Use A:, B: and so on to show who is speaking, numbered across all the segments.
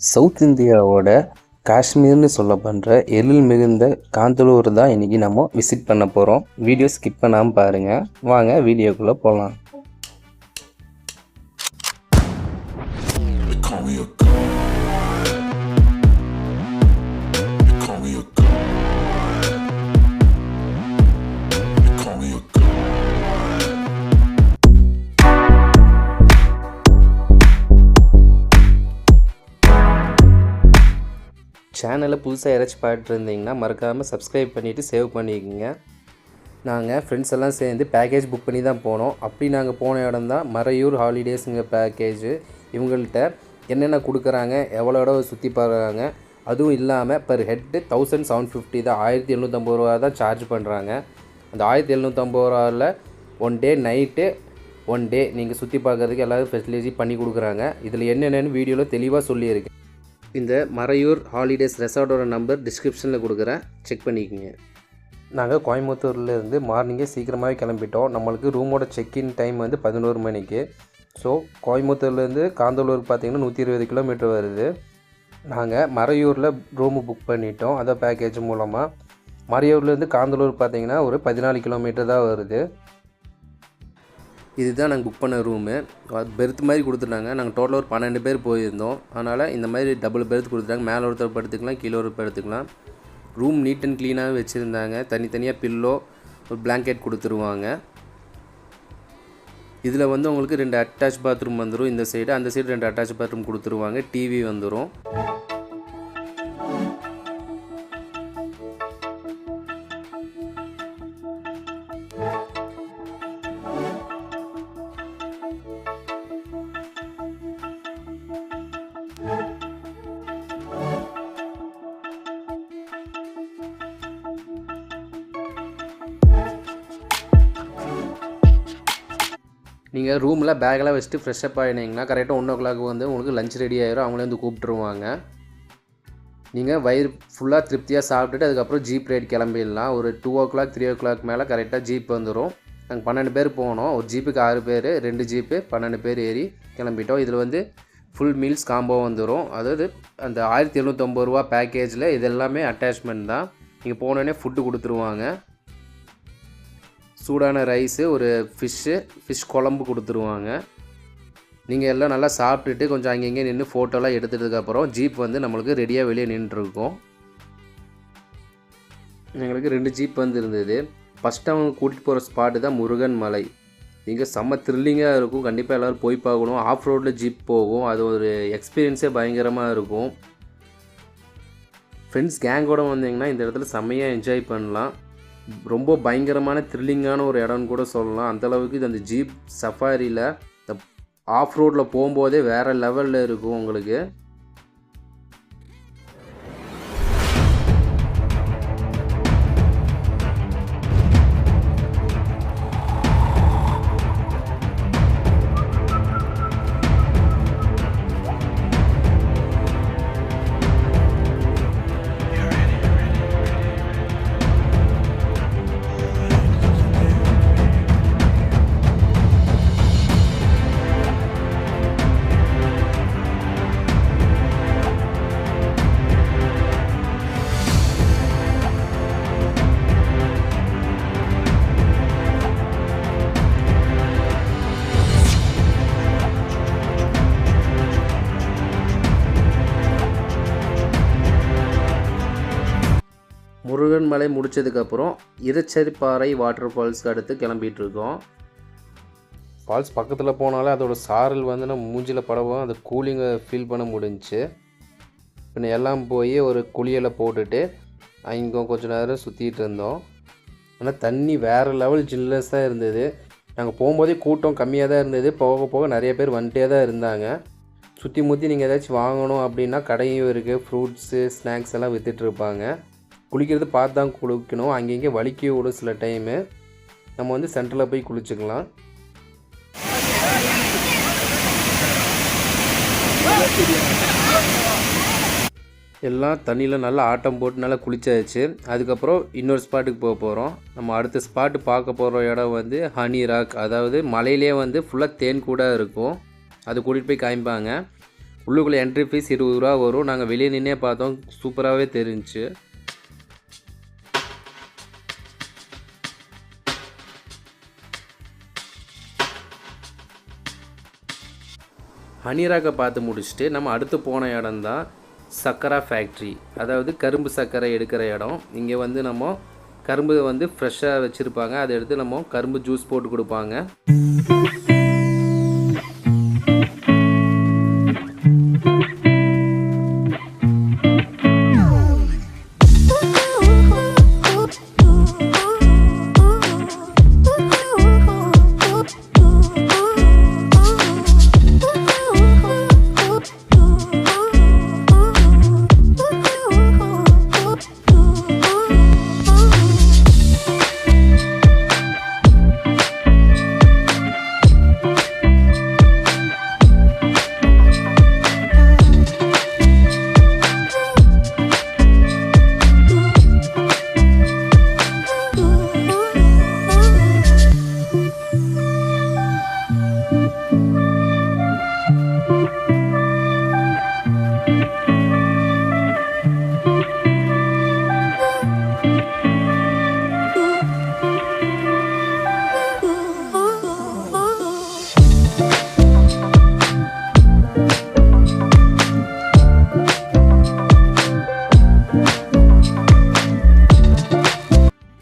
A: South இந்தியாவோட காஷ்மீர்னு சொல்லப்படுற எழில் மிகுந்த காந்தலூர் தான் இன்றைக்கி நம்ம விசிட் பண்ண போகிறோம். வீடியோ ஸ்கிப் பண்ணாமல் பாருங்கள். வாங்க வீடியோக்குள்ளே போகலாம். சேனலை புதுசாக யாராச்சும் பார்த்துட்டு இருந்தீங்கன்னா மறக்காமல் சப்ஸ்கிரைப் பண்ணிவிட்டு சேவ் பண்ணிக்கோங்க. நாங்கள் ஃப்ரெண்ட்ஸ் எல்லாம் சேர்ந்து பேக்கேஜ் புக் பண்ணி தான் போனோம். அப்படி நாங்கள் போன இடம் தான் மறையூர் ஹாலிடேஸுங்க பேக்கேஜு. இவங்கள்ட்ட என்னென்ன கொடுக்குறாங்க, எவ்வளோ இடம் சுற்றி பார்க்குறாங்க, அதுவும் இல்லாமல் பர் ஹெட்டு 1750 தான், 1750 ரூபா தான் சார்ஜ் பண்ணுறாங்க. அந்த 1750 ரூபாவில் 1 டே நைட்டு 1 டே நீங்கள் சுற்றி பார்க்குறதுக்கு எல்லோரும் ஃபெசிலிட்டி பண்ணி கொடுக்குறாங்க. இதில் என்னென்னு வீடியோவில் தெளிவாக சொல்லியிருக்கு. இந்த மறையூர் ஹாலிடேஸ் ரெசார்ட்டோட நம்பர் டிஸ்கிரிப்ஷனில் கொடுக்குறேன், செக் பண்ணிக்கோங்க. நாங்கள் கோயம்புத்தூர்லேருந்து மார்னிங்கே சீக்கிரமாகவே கிளம்பிட்டோம். நம்மளுக்கு ரூமோட செக்இன் டைம் வந்து 11 மணிக்கு. ஸோ கோயம்புத்தூர்லேருந்து காந்தலூர் பார்த்திங்கன்னா 120 கிலோமீட்டர் வருது. நாங்கள் மறையூரில் ரூமு புக் பண்ணிட்டோம், அதை பேக்கேஜ் மூலமாக. மறையூர்லேருந்து காந்தலூர் பார்த்திங்கன்னா ஒரு 14 கிலோமீட்டர் தான் வருது. இதுதான் நாங்கள் புக் பண்ண ரூமு. பெர்த் மாதிரி கொடுத்துட்டாங்க. நாங்கள் டோட்டலாக ஒரு 12 பேர் போயிருந்தோம். அதனால் இந்த மாதிரி டபுள் பெர்த் கொடுத்துட்டாங்க. மேலே ஒருத்தர் படுத்துக்கலாம், கீழே ஒரு படுத்துக்கலாம். ரூம் நீட் அண்ட் க்ளீனாகவே வச்சுருந்தாங்க. தனித்தனியாக பில்லோ, ஒரு பிளாங்கெட் கொடுத்துருவாங்க. இதில் வந்து உங்களுக்கு 2 அட்டாச் பாத்ரூம் வந்துடும். இந்த சைடு, அந்த சைடு 2 அட்டாச் பாத்ரூம் கொடுத்துருவாங்க. டிவி வந்துடும். நீங்கள் ரூமில் பேக்கெல்லாம் வச்சுட்டு ஃப்ரெஷ்ஷப் ஆகினீங்கன்னா கரெக்டாக 1 o'clock வந்து உங்களுக்கு லஞ்ச் ரெடி ஆகிரும். அவங்களே வந்து கூப்பிட்ருவாங்க. நீங்கள் வயிறு ஃபுல்லாக திருப்தியாக சாப்பிட்டுட்டு அதுக்கப்புறம் ஜீப் ரைடு கிளம்பிடலாம். ஒரு 2 o'clock 3 o'clock மேலே கரெக்டாக ஜீப் வந்துடும். நாங்கள் 12 பேர் போனோம். ஒரு ஜீப்புக்கு 6 பேர், 2 ஜீப்பு 12 பேர் ஏறி கிளம்பிட்டோம். இதில் வந்து ஃபுல் மீல்ஸ் காம்போ வந்துடும். அதாவது அந்த 1750 ரூபா பேக்கேஜில் இது எல்லாமே அட்டாச்மெண்ட் தான். நீங்கள் போனோடனே ஃபுட்டு கொடுத்துருவாங்க. சூடான ரைஸு, ஒரு ஃபிஷ் குழம்பு கொடுத்துருவாங்க. நீங்கள் எல்லாம் நல்லா சாப்பிட்டுட்டு கொஞ்சம் அங்கங்கே நின்று ஃபோட்டோலாம் எடுத்துட்டதுக்கப்புறம் ஜீப் வந்து நம்மளுக்கு ரெடியாக வெளியே நின்றுருக்கோம். எங்களுக்கு 2 ஜீப் வந்து இருந்தது. ஃபஸ்ட்டு அவங்க கூட்டிகிட்டு போகிற ஸ்பாட்டு தான் முருகன் மலை. இங்கே செம்ம த்ரில்லிங்காக இருக்கும். கண்டிப்பாக எல்லோரும் போய் பார்க்கணும். ஆஃப் ரோடில் ஜீப் போகும். அது ஒரு எக்ஸ்பீரியன்ஸே பயங்கரமாக இருக்கும். ஃப்ரெண்ட்ஸ் கேங்கோடு வந்தீங்கன்னா இந்த இடத்துல செம்மையாக என்ஜாய் பண்ணலாம். ரொம்ப பயங்கரமான த்ரில்லிங்கான ஒரு இடம்னு கூட சொல்லலாம். அந்தளவுக்கு இது அந்த ஜீப் சஃபாரியில் இந்த ஆஃப் ரோடில் போகும்போதே வேறு லெவலில் இருக்கும் உங்களுக்கு. முருகன் மலை முடித்ததுக்கப்புறம் இரச்சரிப்பாறை வாட்டர் ஃபால்ஸ்க்கு அடுத்து கிளம்பிகிட்ருக்கோம். ஃபால்ஸ் பக்கத்தில் போனாலே அதோட சாரல் வந்து நம்ம மூஞ்சில் படவும் அந்த கூலிங்கை ஃபீல் பண்ண முடிஞ்சிச்சு. பின்ன எல்லாம் போய் ஒரு குளியலை போட்டுட்டு அங்கே கொஞ்சம் நேரம் சுற்றிட்டு இருந்தோம். ஆனால் தண்ணி வேறு லெவல் ஜில்னஸ் தான் இருந்தது. நாங்கள் போகும்போதே கூட்டம் கம்மியாக தான் இருந்தது. போக போக நிறைய பேர் வந்துட்டே தான் இருந்தாங்க. சுற்றி முற்றி நீங்கள் ஏதாச்சும் வாங்கணும் அப்படின்னா கடையும் இருக்குது. ஃப்ரூட்ஸு, ஸ்நாக்ஸ் எல்லாம் விற்றுட்ருப்பாங்க. குளிக்கிறது பார்த்து தான் குளிக்கணும். அங்கங்கே வலிக்க விடும் சில டைமு. நம்ம வந்து சென்டரில் போய் குளிச்சுக்கலாம். எல்லாம் தண்ணியில் நல்லா ஆட்டம் போட்டு நல்லா குளிச்சாச்சு. அதுக்கப்புறம் இன்னொரு ஸ்பாட்டுக்கு போக போகிறோம். நம்ம அடுத்த ஸ்பாட்டு பார்க்க போகிற இடம் வந்து ஹனி ராக். அதாவது மலையிலே வந்து ஃபுல்லாக தேன் கூட இருக்கும். அது கூட்டிகிட்டு போய் காமிப்பாங்க. உள்ளுக்குள்ளே என்ட்ரி ஃபீஸ் 20 ரூபா வரும். நாங்கள் வெளியே நின்னே பார்த்தோம், சூப்பராகவே தெரிஞ்சுச்சு. ஹனிராக்கை பார்த்து முடிச்சுட்டு நம்ம அடுத்து போன இடம் தான் சக்கரா ஃபேக்ட்ரி, அதாவது கரும்பு சர்க்கரை எடுக்கிற இடம். இங்கே வந்து நம்ம கரும்பு வந்து ஃப்ரெஷ்ஷாக வச்சுருப்பாங்க, அதை எடுத்து நம்ம கரும்பு ஜூஸ் போட்டு கொடுப்பாங்க.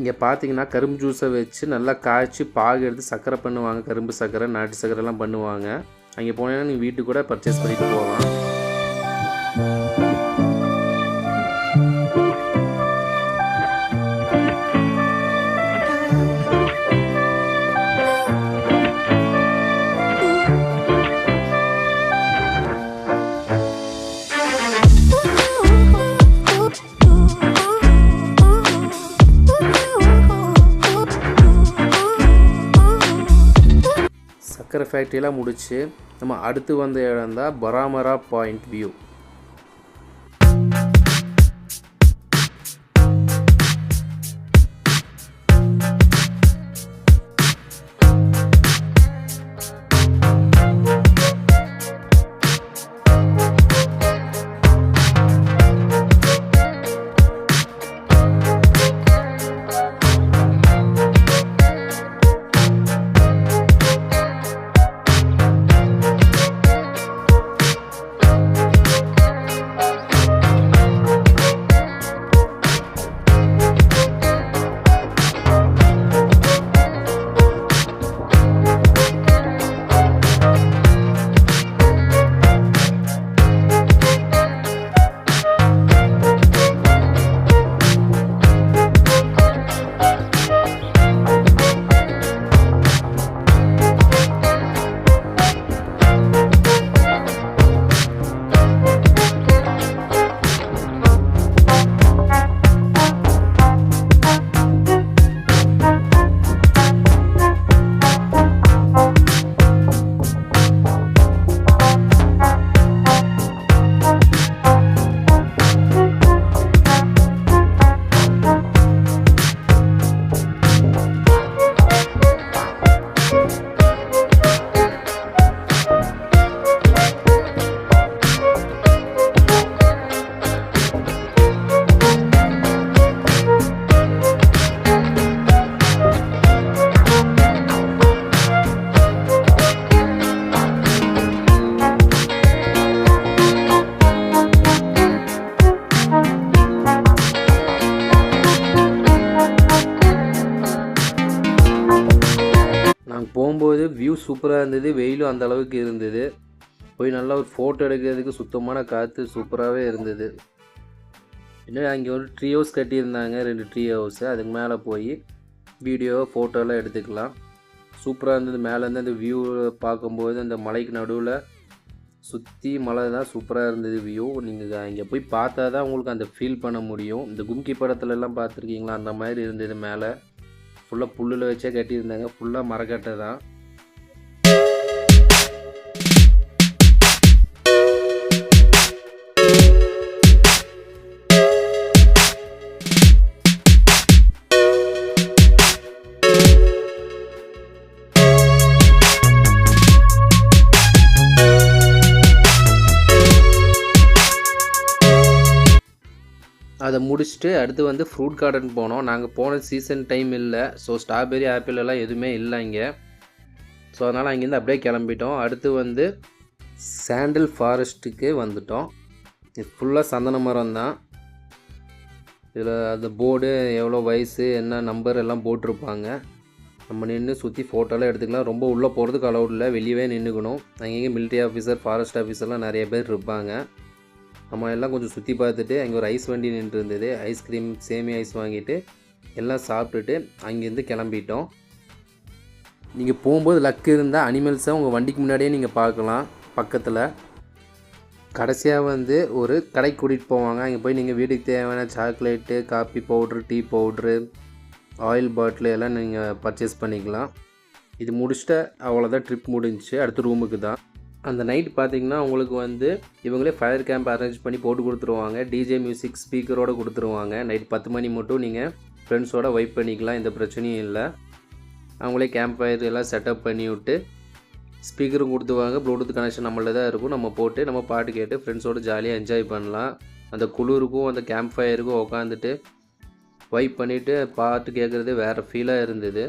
A: இங்கே பார்த்தீங்கன்னா கரும்பு ஜூஸை வச்சு நல்லா காய்ச்சி பாகு எடுத்து சர்க்கரை பண்ணுவாங்க. கரும்பு சர்க்கரை, நாட்டு சர்க்கரைலாம் பண்ணுவாங்க. அங்கே போனீங்கன்னா நீங்கள் வீட்டுக்கு கூட பர்ச்சேஸ் பண்ணிட்டு போகலாம். சக்கரை ஃபேக்ட்ரியெலாம் முடிச்சு நம்ம அடுத்து வந்த இடம் தான் பராமரா பாயிண்ட் வியூ. போகும்போது வியூ சூப்பராக இருந்தது, வெயிலும் அந்த அளவுக்கு இருந்தது. போய் நல்லா ஒரு ஃபோட்டோ எடுக்கிறதுக்கு சுத்தமான காற்று சூப்பராகவே இருந்தது. இன்னும் அங்கே ஒரு ட்ரீ ஹவுஸ் கட்டியிருந்தாங்க, 2 ட்ரீ ஹவுஸு. அதுக்கு மேலே போய் வீடியோ ஃபோட்டோலாம் எடுத்துக்கலாம். சூப்பராக இருந்தது. மேலேருந்து அந்த வியூ பார்க்கும்போது அந்த மலைக்கு நடுவில் சுற்றி மலை தான், சூப்பராக இருந்தது வியூ. நீங்கள் இங்கே போய் பார்த்தா தான் உங்களுக்கு அந்த ஃபீல் பண்ண முடியும். இந்த கும்கி படத்துலலாம் பார்த்துருக்கீங்களா, அந்த மாதிரி இருந்தது. மேலே ஃபுல்லாக புல்லில் வச்சே கட்டியிருந்தாங்க, ஃபுல்லாக மரக்கட்டை தான். அதை முடிச்சுட்டு அடுத்து வந்து ஃப்ரூட் கார்டன் போனோம். நாங்கள் போன சீசன் டைம் இல்லை, ஸோ ஸ்ட்ராபெரி ஆப்பிள் எல்லாம் எதுவுமே இல்லை இங்கே. ஸோ அதனால் அங்கேருந்து அப்படியே கிளம்பிட்டோம். அடுத்து வந்து சாண்டில் ஃபாரஸ்ட்டுக்கு வந்துட்டோம். இது ஃபுல்லாக சந்தன மரம் தான். இதில் அந்த போர்டு எவ்வளோ வயசு என்ன நம்பர் எல்லாம் போட்டிருப்பாங்க. நம்ம நின்று சுற்றி ஃபோட்டோலாம் எடுத்துக்கலாம். ரொம்ப உள்ளே போகிறதுக்கு அலௌட் இல்லை, வெளியவே நின்றுக்கணும். அங்கேயும் மிலிட்ரி ஆஃபீஸர் ஃபாரஸ்ட் ஆஃபீஸர்லாம் நிறைய பேர் இருப்பாங்க. நம்ம எல்லாம் கொஞ்சம் சுற்றி பார்த்துட்டு அங்கே ஒரு ஐஸ் வண்டி நின்று இருந்தது. ஐஸ்கிரீம் சேமி ஐஸ் வாங்கிட்டு எல்லாம் சாப்பிட்டுட்டு அங்கேருந்து கிளம்பிட்டோம். நீங்கள் போகும்போது லக்கு இருந்தால் அனிமல்ஸை உங்கள் வண்டிக்கு முன்னாடியே நீங்கள் பார்க்கலாம் பக்கத்தில். கடைசியாக வந்து ஒரு கடைக்கு கூட்டிகிட்டு போவாங்க. அங்கே போய் நீங்கள் வீட்டுக்கு தேவையான chocolate, coffee powder, tea powder, oil பாட்டில் எல்லாம் நீங்கள் பர்ச்சேஸ் பண்ணிக்கலாம். இது முடிச்சுட்டு அவ்வளோதான், ட்ரிப் முடிஞ்சிச்சு. அடுத்த ரூமுக்கு தான். அந்த நைட் பார்த்திங்கன்னா உங்களுக்கு வந்து இவங்களே ஃபயர் கேம்ப் அரேஞ்ச் பண்ணி போட்டு கொடுத்துருவாங்க. டிஜே மியூசிக் ஸ்பீக்கரோடு கொடுத்துருவாங்க. நைட் 10 மணி மட்டும் நீங்கள் ஃப்ரெண்ட்ஸோடு வைப் பண்ணிக்கலாம், எந்த பிரச்சனையும் இல்லை. அவங்களே கேம்ப் ஃபயர் எல்லாம் செட்டப் பண்ணி விட்டு ஸ்பீக்கரும் கொடுத்துவாங்க. ப்ளூடூத் கனெக்ஷன் நம்மள்ட்ட தான் இருக்கும். நம்ம போட்டு நம்ம பாட்டு கேட்டு ஃப்ரெண்ட்ஸோடு ஜாலியாக என்ஜாய் பண்ணலாம். அந்த குளிருக்கும் அந்த கேம்ப் ஃபயருக்கும் உட்காந்துட்டு வைப் பண்ணிவிட்டு பாட்டு கேட்குறது வேறு ஃபீலாக இருந்தது.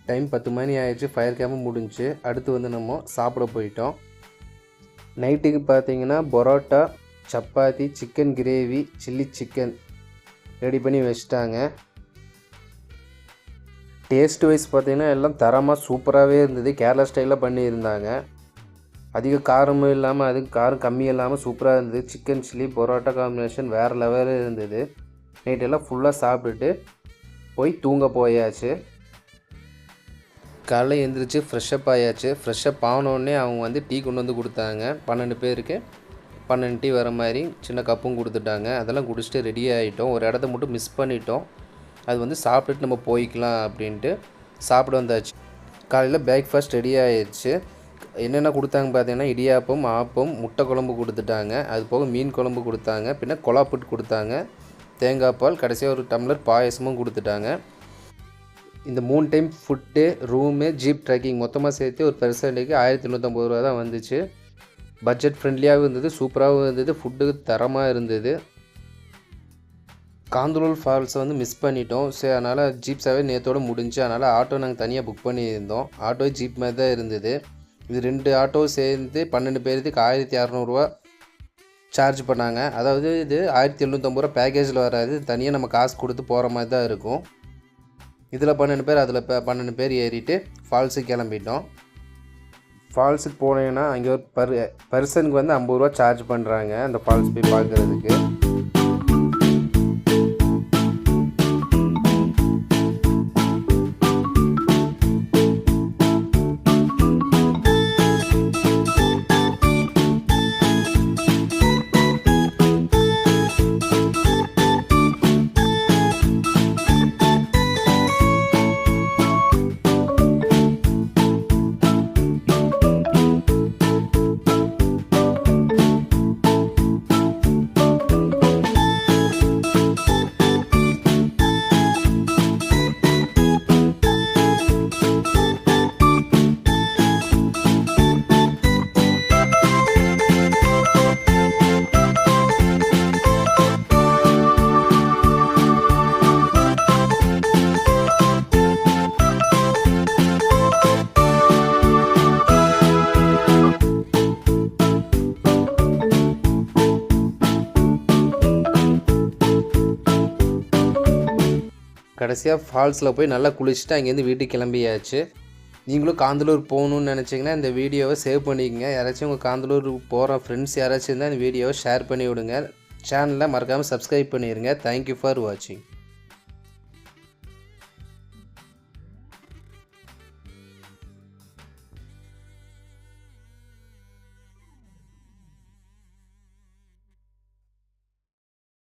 A: டைம் 10 மணி ஆயிடுச்சு. ஃபயர் கேம்பும் முடிஞ்சு. அடுத்து வந்து நம்ம சாப்பிட போயிட்டோம். நைட்டுக்கு பார்த்தீங்கன்னா parotta, chapati, chicken gravy, chilli chicken ready பண்ணி வச்சுட்டாங்க. டேஸ்ட் வைஸ் பார்த்திங்கன்னா எல்லாம் தரமாக சூப்பராகவே இருந்தது. கேரளா ஸ்டைலில் பண்ணியிருந்தாங்க. அதிக காரமும் இல்லாமல் அதுக்கு காரம் கம்மி இல்லாமல் சூப்பராக இருந்தது. சிக்கன் சில்லி பரோட்டா காம்பினேஷன் வேறு லெவலில் இருந்தது. நைட்டெல்லாம் ஃபுல்லாக சாப்பிட்டுட்டு போய் தூங்க போயாச்சு. காலைல எழுந்திரிச்சு ஃப்ரெஷ்ஷப் ஆயாச்சு. ஃப்ரெஷ்ஷப் ஆனோடனே அவங்க வந்து டீ கொண்டு வந்து கொடுத்தாங்க. 12 பேருக்கு 12 டீ வர மாதிரி சின்ன கப்பும் கொடுத்துட்டாங்க. அதெல்லாம் குடிச்சிட்டு ரெடி ஆகிட்டோம். ஒரு இடத்த மட்டும் மிஸ் பண்ணிட்டோம். அது வந்து சாப்பிட்டுட்டு நம்ம போய்க்கலாம் அப்படின்ட்டு சாப்பிட வந்தாச்சு. காலையில் பிரேக்ஃபாஸ்ட் ரெடி ஆகிடுச்சு. என்னென்ன கொடுத்தாங்க பார்த்தீங்கன்னா இடியாப்பம், ஆப்பம், முட்டை குழம்பு கொடுத்துட்டாங்க. அது போக மீன் குழம்பு கொடுத்தாங்க. பின்ன கொலாப்புட்டு கொடுத்தாங்க, தேங்காய் பால், கடைசியாக ஒரு டம்ளர் பாயசமும் கொடுத்துட்டாங்க. இந்த 3 time food, room, jeep trekking மொத்தமாக சேர்த்து ஒரு பெர்சன்ட்டுக்கு 1350 ரூபா தான் வந்துச்சு. பட்ஜெட் ஃப்ரெண்ட்லியாகவும் இருந்தது, சூப்பராகவும் இருந்தது, ஃபுட்டு தரமாக இருந்தது. காந்தலூர் ஃபால்ஸை வந்து மிஸ் பண்ணிட்டோம். சரி, அதனால் ஜீப் சேவை நேற்றோடு முடிஞ்சு. அதனால் ஆட்டோ நாங்கள் தனியாக புக் பண்ணியிருந்தோம். ஆட்டோ ஜீப் மாதிரி தான் இருந்தது. இது 2 ஆட்டோ சேர்ந்து 12 பேருக்கு 1600 ரூபா சார்ஜ் பண்ணாங்க. அதாவது இது 1750 ரூபா பேக்கேஜில் வராது, தனியாக நம்ம காசு கொடுத்து போகிற மாதிரி தான் இருக்கும். இதில் 12 பேர், அதில் 12 பேர் ஏறிட்டு ஃபால்ஸுக்கு கிளம்பிட்டோம். ஃபால்ஸுக்கு போனீங்கன்னா அங்கே ஒரு பர்சனுக்கு வந்து 50 ரூபா சார்ஜ் பண்ணுறாங்க அந்த ஃபால்ஸ் போய் பார்க்குறதுக்கு. கடைசியாக ஃபால்ஸில் போய் நல்லா குளிச்சுட்டு அங்கேருந்து வீட்டுக்கு கிளம்பியாச்சு. நீங்களும் காந்தலூர் போகணுன்னு நினச்சிங்கன்னா இந்த வீடியோவை சேவ் பண்ணிக்கங்க. யாராச்சும் உங்கள் காந்தலூர் போகிற ஃப்ரெண்ட்ஸ் யாராச்சும் இருந்தால் இந்த வீடியோவை ஷேர் பண்ணி விடுங்க. சேனலை மறக்காமல் சப்ஸ்கிரைப் பண்ணிடுங்க. தேங்க்யூ ஃபார் வாட்சிங்.